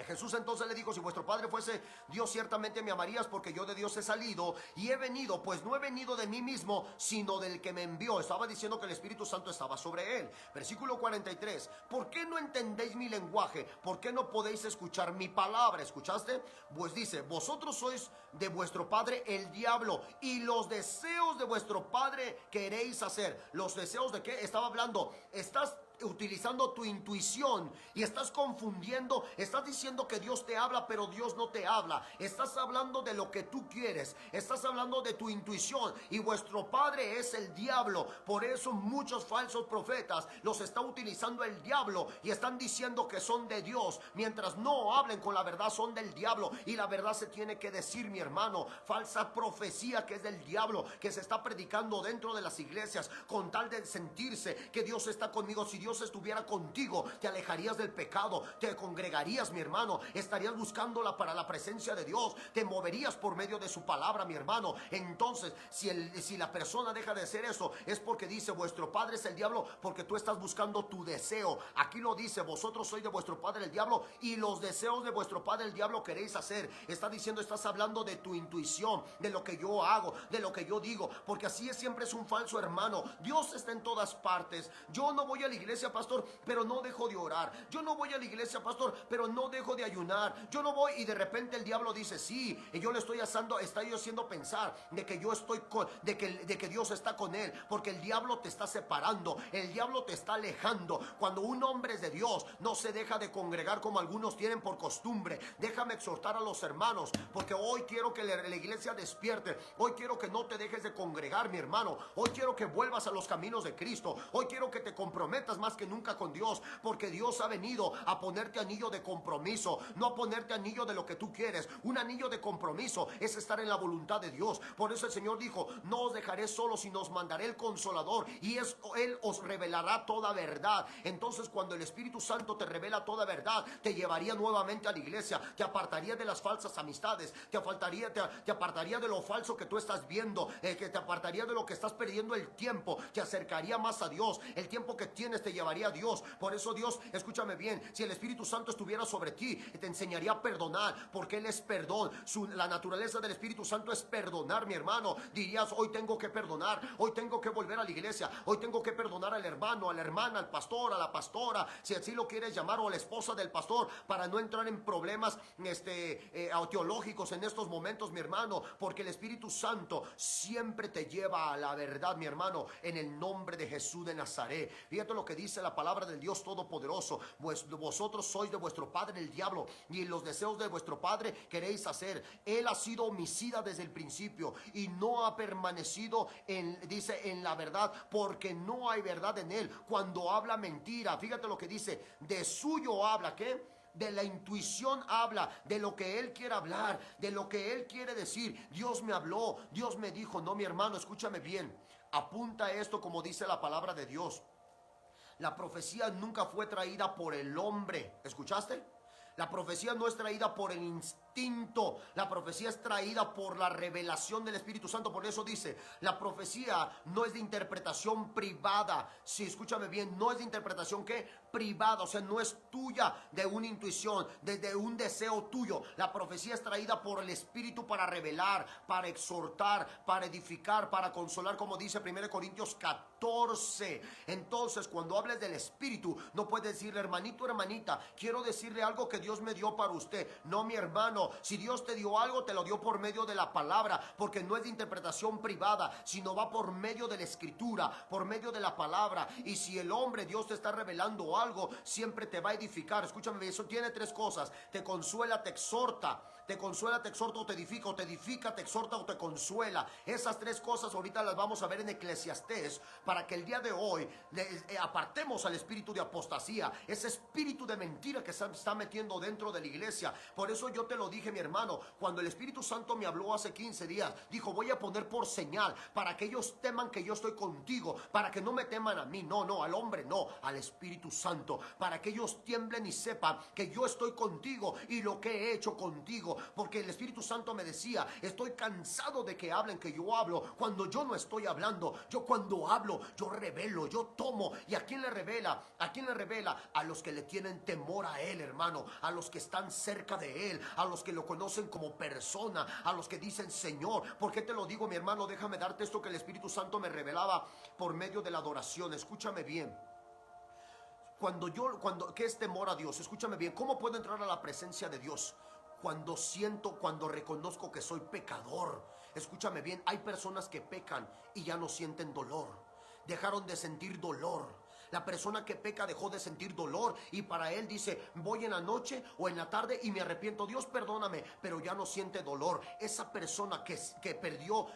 Jesús entonces le dijo: si vuestro Padre fuese Dios, ciertamente me amarías, porque yo de Dios he salido y he venido, pues no he venido de mí mismo, sino del que me envió. Estaba diciendo que el Espíritu Santo estaba sobre él. Versículo 43: ¿por qué no entendéis mi lenguaje? ¿Por qué no podéis escuchar mi palabra? ¿Escuchaste? Pues dice: vosotros sois de vuestro padre el diablo, y los deseos de vuestro padre queréis hacer. ¿Los deseos de qué? Estaba hablando. Estás utilizando tu intuición y estás confundiendo. Estás diciendo que Dios te habla, pero Dios no te habla. Estás hablando de lo que tú quieres, estás hablando de tu intuición, y vuestro padre es el diablo. Por eso muchos falsos profetas los está utilizando el diablo y están diciendo que son de Dios, mientras no hablen con la verdad, son del diablo. Y la verdad se tiene que decir, mi hermano. Falsa profecía que es del diablo, que se está predicando dentro de las iglesias con tal de sentirse que Dios está conmigo. Si Dios estuviera contigo, te alejarías del pecado, te congregarías, mi hermano, estarías buscándola para la presencia de Dios, te moverías por medio de su palabra, mi hermano. Entonces, si la persona deja de hacer eso, es porque dice: vuestro padre es el diablo, porque tú estás buscando tu deseo. Aquí lo dice: vosotros sois de vuestro padre el diablo, y los deseos de vuestro padre el diablo queréis hacer. Está diciendo, estás hablando de tu intuición, de lo que yo hago, de lo que yo digo, porque así siempre es un falso hermano. Dios está en todas partes. Yo no voy a la iglesia, pastor, pero no dejo de orar. Yo no voy a la iglesia, pastor, pero no dejo de ayunar. Yo no voy, y de repente el diablo dice: sí, y yo le estoy haciendo pensar de que yo estoy de que Dios está con él, porque el diablo te está separando, el diablo te está alejando. Cuando un hombre es de Dios, no se deja de congregar como algunos tienen por costumbre. Déjame exhortar a los hermanos, porque hoy quiero que la iglesia despierte. Hoy quiero que no te dejes de congregar, mi hermano. Hoy quiero que vuelvas a los caminos de Cristo. Hoy quiero que te comprometas más que nunca con Dios, porque Dios ha venido a ponerte anillo de compromiso, no a ponerte anillo de lo que tú quieres. Un anillo de compromiso es estar en la voluntad de Dios. Por eso el Señor dijo: no os dejaré solos, sino os mandaré el Consolador, y Él os revelará toda verdad. Entonces, cuando el Espíritu Santo te revela toda verdad, te llevaría nuevamente a la iglesia, te apartaría de las falsas amistades, te apartaría de lo falso que tú estás viendo, que te apartaría de lo que estás perdiendo el tiempo, te acercaría más a Dios. El tiempo que tienes te llevaría a Dios. Por eso Dios, escúchame bien, si el Espíritu Santo estuviera sobre ti, te enseñaría a perdonar, porque Él es perdón. La naturaleza del Espíritu Santo es perdonar, mi hermano. Dirías: hoy tengo que perdonar, hoy tengo que volver a la iglesia, hoy tengo que perdonar al hermano, a la hermana, al pastor, a la pastora, si así lo quieres llamar, o a la esposa del pastor, para no entrar en problemas teológicos en estos momentos, mi hermano, porque el Espíritu Santo siempre te lleva a la verdad, mi hermano, en el nombre de Jesús de Nazaret. Fíjate lo que dice la palabra del Dios Todopoderoso: pues vosotros sois de vuestro padre el diablo, y los deseos de vuestro padre queréis hacer. Él ha sido homicida desde el principio, y no ha permanecido en la verdad, porque no hay verdad en él. Cuando habla mentira, fíjate lo que dice: de suyo habla, ¿qué? de la intuición habla, de lo que Él quiere hablar, de lo que Él quiere decir. Dios me habló, Dios me dijo. No, mi hermano, escúchame bien. Apunta esto como dice la palabra de Dios. La profecía nunca fue traída por el hombre. ¿Escuchaste? La profecía no es traída por el instinto. La profecía es traída por la revelación del Espíritu Santo. Por eso dice, la profecía no es de interpretación privada. Sí, escúchame bien, no es de interpretación ¿qué? Privada. O sea, no es tuya de una intuición, de un deseo tuyo. La profecía es traída por el Espíritu para revelar, para exhortar, para edificar, para consolar, como dice 1 Corintios 14. Entonces, cuando hables del Espíritu, no puedes decirle, hermanito, hermanita, quiero decirle algo que Dios me dio para usted. No, mi hermano, si Dios te dio algo, te lo dio por medio de la palabra, porque no es de interpretación privada, sino va por medio de la Escritura, por medio de la palabra. Y si el hombre, Dios te está revelando algo, siempre te va a edificar. Escúchame, eso tiene tres cosas: te consuela, te exhorta. Te consuela, te exhorta o te edifica, o te edifica, te exhorta o te consuela. Esas tres cosas ahorita las vamos a ver en Eclesiastés, para que el día de hoy apartemos al espíritu de apostasía, ese espíritu de mentira que se está metiendo dentro de la iglesia. Por eso yo te lo dije, mi hermano, cuando el Espíritu Santo me habló hace 15 días, dijo, voy a poner por señal, para que ellos teman que yo estoy contigo, para que no me teman a mí, no, al hombre no, al Espíritu Santo, para que ellos tiemblen y sepan que yo estoy contigo y lo que he hecho contigo. Porque el Espíritu Santo me decía, estoy cansado de que hablen que yo hablo cuando yo no estoy hablando. Yo cuando hablo, yo revelo, yo tomo. ¿Y a quién le revela? ¿A quién le revela? A los que le tienen temor a Él, hermano, a los que están cerca de Él, a los que lo conocen como persona, a los que dicen, Señor. ¿Por qué te lo digo, mi hermano? Déjame darte esto que el Espíritu Santo me revelaba por medio de la adoración. Escúchame bien. ¿Qué es temor a Dios? Escúchame bien. ¿Cómo puedo entrar a la presencia de Dios? Cuando reconozco que soy pecador. Escúchame bien, hay personas que pecan y ya no sienten dolor. Dejaron de sentir dolor. La persona que peca dejó de sentir dolor y para él dice, voy en la noche o en la tarde y me arrepiento, Dios perdóname, pero ya no siente dolor. Esa persona que perdió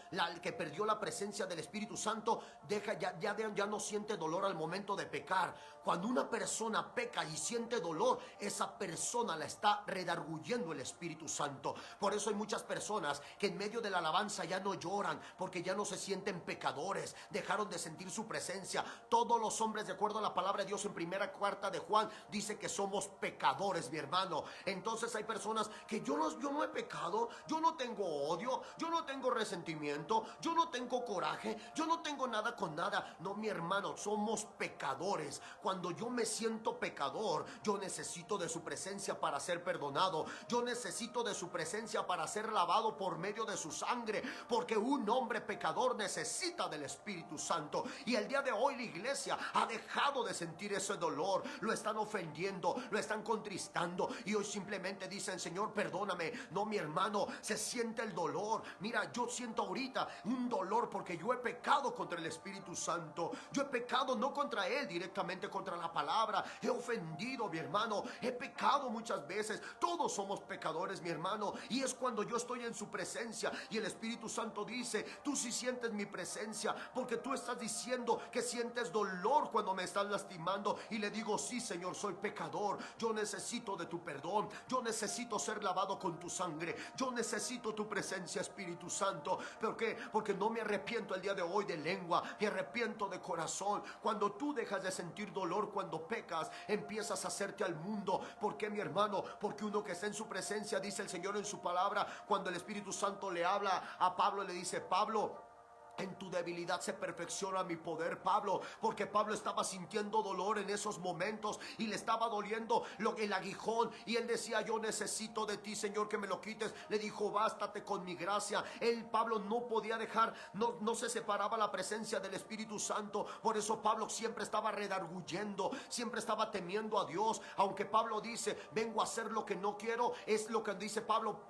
la presencia del Espíritu Santo ya no siente dolor al momento de pecar. Cuando una persona peca y siente dolor, esa persona la está redarguyendo el Espíritu Santo. Por eso hay muchas personas que en medio de la alabanza ya no lloran, porque ya no se sienten pecadores, dejaron de sentir su presencia. Todos los hombres, de acuerdo a la palabra de Dios en primera carta de Juan, dice que somos pecadores, mi hermano. Entonces hay personas que yo no he pecado, yo no tengo odio, yo no tengo resentimiento, yo no tengo coraje, yo no tengo nada con nada. No, mi hermano, somos pecadores. Cuando yo me siento pecador, yo necesito de su presencia para ser perdonado. Yo necesito de su presencia para ser lavado por medio de su sangre, porque un hombre pecador necesita del Espíritu Santo. Y el día de hoy la iglesia ha dejado de sentir ese dolor, lo están ofendiendo, lo están contristando y hoy simplemente dicen, Señor, perdóname. No, mi hermano, se siente el dolor. Mira, yo siento ahorita un dolor porque yo he pecado contra el Espíritu Santo. Yo he pecado no contra Él directamente, contra la palabra. He ofendido, mi hermano, he pecado muchas veces. Todos somos pecadores, mi hermano, y es cuando yo estoy en su presencia y el Espíritu Santo dice, tú sí sientes mi presencia, porque tú estás diciendo que sientes dolor cuando me estás lastimando. Y le digo, sí, Señor, soy pecador, yo necesito de tu perdón, yo necesito ser lavado con tu sangre, yo necesito tu presencia, Espíritu Santo. ¿Por qué? Porque no me arrepiento el día de hoy de lengua, me arrepiento de corazón. Cuando tú dejas de sentir dolor cuando pecas, empiezas a hacerte al mundo. ¿Por qué, mi hermano? Porque uno que está en su presencia, dice el Señor en su palabra, cuando el Espíritu Santo le habla a Pablo, le dice, Pablo, en tu debilidad se perfecciona mi poder, Pablo. Porque Pablo estaba sintiendo dolor en esos momentos y le estaba doliendo el aguijón y él decía, yo necesito de ti, Señor, que me lo quites. Le dijo, bástate con mi gracia. Pablo no podía dejar, no se separaba la presencia del Espíritu Santo. Por eso Pablo siempre estaba redarguyendo, siempre estaba temiendo a Dios. Aunque Pablo dice, vengo a hacer lo que no quiero, es lo que dice Pablo.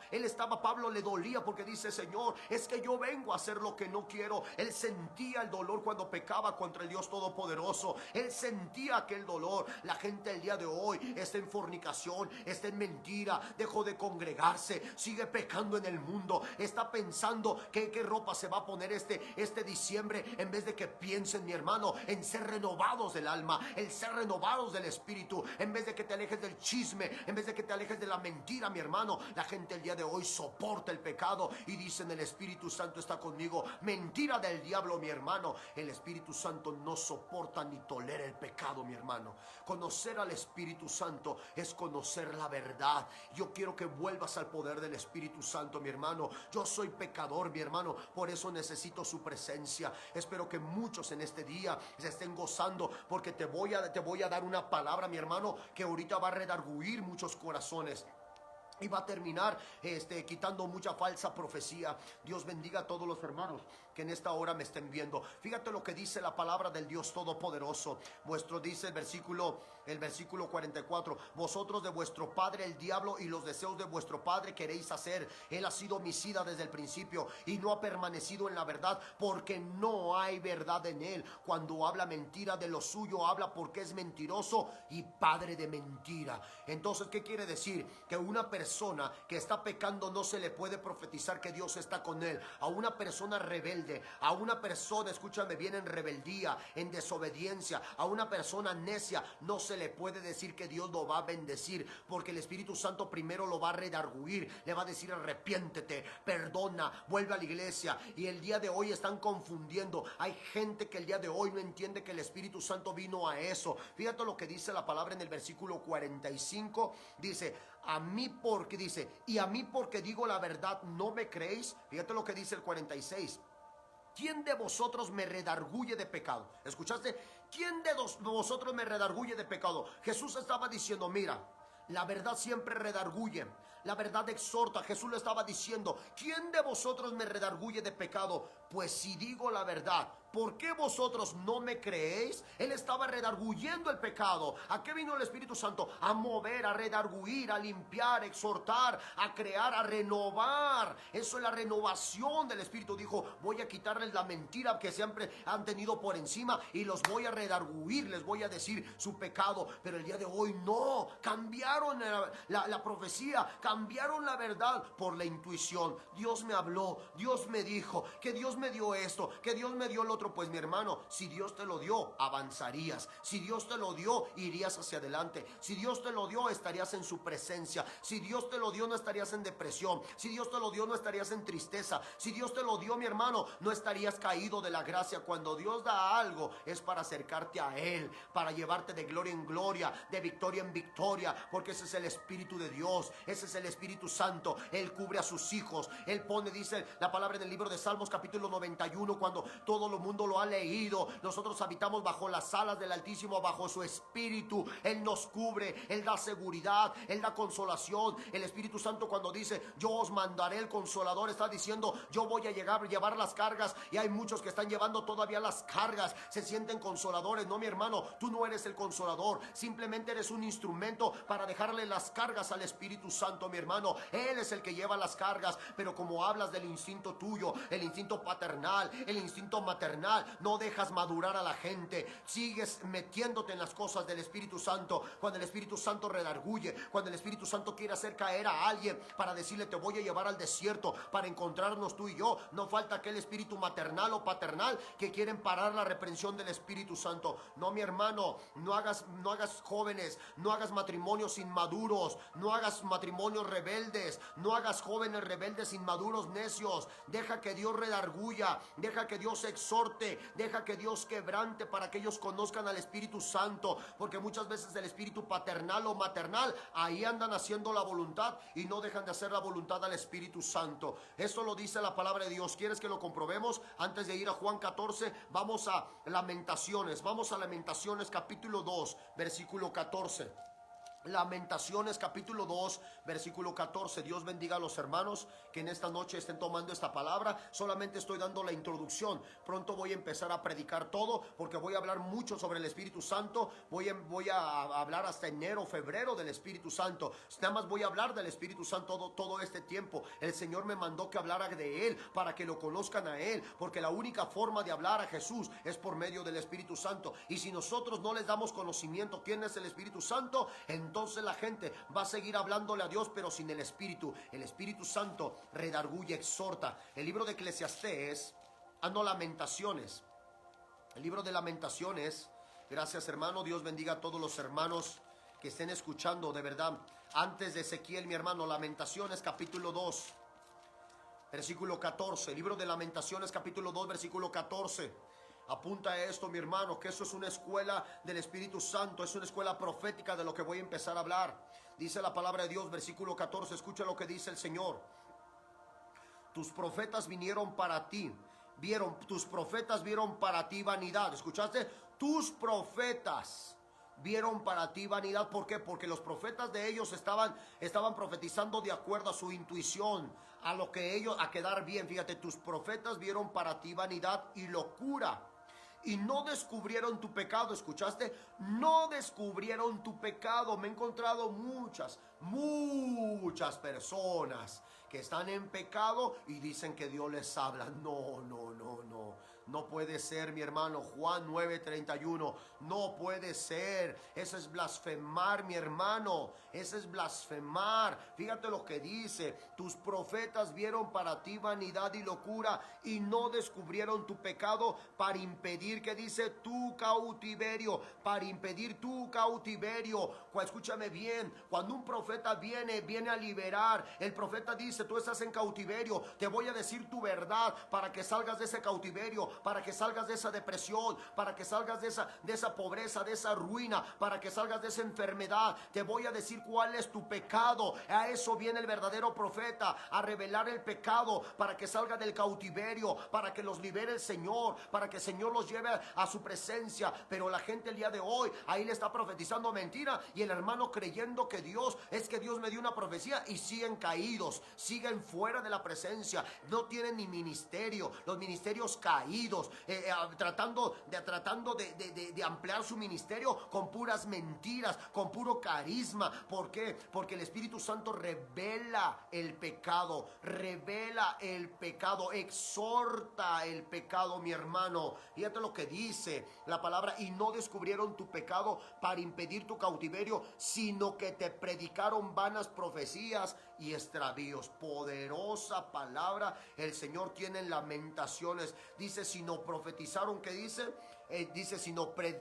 Pablo le dolía porque dice, Señor, es que yo vengo a hacer lo que no quiero. hermano, él sentía el dolor cuando pecaba contra el Dios Todopoderoso. Él sentía aquel dolor. La gente el día de hoy está en fornicación, está en mentira, dejó de congregarse, sigue pecando en el mundo, está pensando qué ropa se va a poner este diciembre, en vez de que piensen, mi hermano, en ser renovados del alma, en ser renovados del espíritu, en vez de que te alejes del chisme, en vez de que te alejes de la mentira, mi hermano. La gente el día de hoy soporta el pecado y dicen: el Espíritu Santo está conmigo. Mentira del diablo, mi hermano. El Espíritu Santo no soporta ni tolera el pecado, mi hermano. Conocer al Espíritu Santo es conocer la verdad. Yo quiero que vuelvas al poder del Espíritu Santo, mi hermano. Yo soy pecador, mi hermano, por eso necesito su presencia. Espero que muchos en este día se estén gozando, porque te voy a dar una palabra, mi hermano, que ahorita va a redarguir muchos corazones y va a terminar quitando mucha falsa profecía. Dios bendiga a todos los hermanos que en esta hora me estén viendo. Fíjate lo que dice la palabra del Dios Todopoderoso. Dice el versículo 44: vosotros de vuestro padre el diablo y los deseos de vuestro padre queréis hacer. Él ha sido homicida desde el principio y no ha permanecido en la verdad, porque no hay verdad en él. Cuando habla mentira, de lo suyo habla, porque es mentiroso y padre de mentira. Entonces, ¿qué quiere decir? Que una persona que está pecando no se le puede profetizar que Dios está con él. A una persona rebelde, a una persona, escúchame bien, en rebeldía, en desobediencia, a una persona necia, no se le puede decir que Dios lo va a bendecir, porque el Espíritu Santo primero lo va a redarguir, le va a decir: arrepiéntete, perdona, vuelve a la iglesia. Y el día de hoy están confundiendo. Hay gente que el día de hoy no entiende que el Espíritu Santo vino a eso. Fíjate lo que dice la palabra en el versículo 45. Dice: y a mí porque digo la verdad, ¿no me creéis? Fíjate lo que dice el 46. ¿Quién de vosotros me redarguye de pecado? ¿Escuchaste? ¿Quién de vosotros me redarguye de pecado? Jesús estaba diciendo: mira, la verdad siempre redarguye, la verdad exhorta. Jesús le estaba diciendo: ¿quién de vosotros me redarguye de pecado? Pues si digo la verdad, ¿por qué vosotros no me creéis? Él estaba redarguyendo el pecado. ¿A qué vino el Espíritu Santo? A mover, a redarguir, a limpiar, a exhortar, a crear, a renovar. Eso es la renovación del Espíritu. Dijo: voy a quitarles la mentira que siempre han tenido por encima y los voy a redarguir, les voy a decir su pecado. Pero el día de hoy no, cambiaron la profecía, cambiaron la verdad por la intuición. Dios me habló, Dios me dijo, que Dios me dio esto, que Dios me dio lo otro. Pues mi hermano, si Dios te lo dio, avanzarías. Si Dios te lo dio, irías hacia adelante. Si Dios te lo dio, estarías en su presencia. Si Dios te lo dio, no estarías en depresión. Si Dios te lo dio, no estarías en tristeza. Si Dios te lo dio, mi hermano, no estarías caído de la gracia. Cuando Dios da algo, es para acercarte a Él, para llevarte de gloria en gloria, de victoria en victoria, porque ese es el Espíritu de Dios, ese es el Espíritu Santo. Él cubre a sus hijos. Él pone, dice la palabra en el libro de Salmos capítulo 91, cuando todo el mundo lo ha leído: nosotros habitamos bajo las alas del Altísimo, bajo su Espíritu. Él nos cubre, Él da seguridad, Él da consolación. El Espíritu Santo, cuando dice: yo os mandaré el Consolador, está diciendo: yo voy a llevar las cargas. Y hay muchos que están llevando todavía las cargas, se sienten consoladores. No, mi hermano, tú no eres el consolador, simplemente eres un instrumento para dejarle las cargas al Espíritu Santo, mi hermano. Él es el que lleva las cargas. Pero como hablas del instinto tuyo, el instinto paternal, el instinto maternal, no dejas madurar a la gente, sigues metiéndote en las cosas del Espíritu Santo. Cuando el Espíritu Santo redarguye, cuando el Espíritu Santo quiere hacer caer a alguien para decirle: te voy a llevar al desierto para encontrarnos tú y yo, no falta aquel espíritu maternal o paternal que quieren parar la reprensión del Espíritu Santo. No, mi hermano, no hagas jóvenes, no hagas matrimonios inmaduros, no hagas matrimonios rebeldes, no hagas jóvenes rebeldes, inmaduros, necios. Deja que Dios redarguya, deja que Dios exhorte, deja que Dios quebrante, para que ellos conozcan al Espíritu Santo. Porque muchas veces el espíritu paternal o maternal, ahí andan haciendo la voluntad y no dejan de hacer la voluntad al Espíritu Santo. Eso lo dice la palabra de Dios. ¿Quieres que lo comprobemos? Antes de ir a Juan 14, vamos a Lamentaciones capítulo 2, versículo 14. Lamentaciones capítulo 2 versículo 14. Dios bendiga a los hermanos que en esta noche estén tomando esta palabra. Solamente estoy dando la introducción. Pronto voy a empezar a predicar todo, porque voy a hablar mucho sobre el Espíritu Santo. Voy a hablar hasta enero, febrero del Espíritu Santo. Nada más voy a hablar del Espíritu Santo todo este tiempo. El Señor me mandó que hablara de Él, para que lo conozcan a Él, porque la única forma de hablar a Jesús es por medio del Espíritu Santo. Y si nosotros no les damos conocimiento quién es el Espíritu Santo, entonces la gente va a seguir hablándole a Dios, pero sin el Espíritu. El Espíritu Santo redarguye, exhorta. El libro de Eclesiastés, Lamentaciones. El libro de Lamentaciones. Gracias, hermano. Dios bendiga a todos los hermanos que estén escuchando, de verdad. Antes de Ezequiel, mi hermano, Lamentaciones capítulo 2 versículo 14. Libro de Lamentaciones capítulo 2 versículo 14. Apunta a esto, mi hermano, que eso es una escuela del Espíritu Santo, es una escuela profética de lo que voy a empezar a hablar. Dice la palabra de Dios, versículo 14, escucha lo que dice el Señor. Tus profetas vinieron para ti, tus profetas vieron para ti vanidad. ¿Escuchaste? Tus profetas vieron para ti vanidad. ¿Por qué? Porque los profetas de ellos estaban profetizando de acuerdo a su intuición, a lo que ellos, a quedar bien. Fíjate, tus profetas vieron para ti vanidad y locura, y no descubrieron tu pecado. ¿Escuchaste? No descubrieron tu pecado. Me he encontrado muchas personas que están en pecado y dicen que Dios les habla. No puede ser, mi hermano. Juan 9:31. No puede ser. Eso es blasfemar, mi hermano. Eso es blasfemar. Fíjate lo que dice. Tus profetas vieron para ti vanidad y locura, y no descubrieron tu pecado, para impedir, que dice, tu cautiverio. Para impedir tu cautiverio. Escúchame bien. Cuando un profeta viene a liberar, el profeta dice, tú estás en cautiverio, te voy a decir tu verdad para que salgas de ese cautiverio, para que salgas de esa depresión, para que salgas de esa pobreza, de esa ruina, para que salgas de esa enfermedad. Te voy a decir cuál es tu pecado. A eso viene el verdadero profeta, a revelar el pecado, para que salga del cautiverio, para que los libere el Señor, para que el Señor los lleve a su presencia. Pero la gente el día de hoy, ahí le está profetizando mentira, y el hermano creyendo que Dios me dio una profecía, y siguen caídos, siguen fuera de la presencia, no tienen ni ministerio, los ministerios caídos, tratando de ampliar su ministerio con puras mentiras, con puro carisma. ¿Por qué? Porque el Espíritu Santo revela el pecado, exhorta el pecado, mi hermano. Fíjate lo que dice la palabra: y no descubrieron tu pecado para impedir tu cautiverio, sino que te predicaron vanas profecías y extravíos. Poderosa palabra el Señor tiene en Lamentaciones. Dice, si no profetizaron, ¿qué dice? Dice,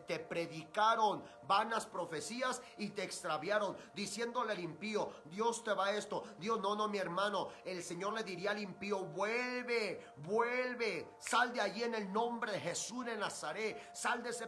te predicaron vanas profecías y te extraviaron, diciéndole al impío, Dios te va esto. Dios, no, mi hermano. El Señor le diría al impío, vuelve, sal de allí en el nombre de Jesús de Nazaret, sal de ese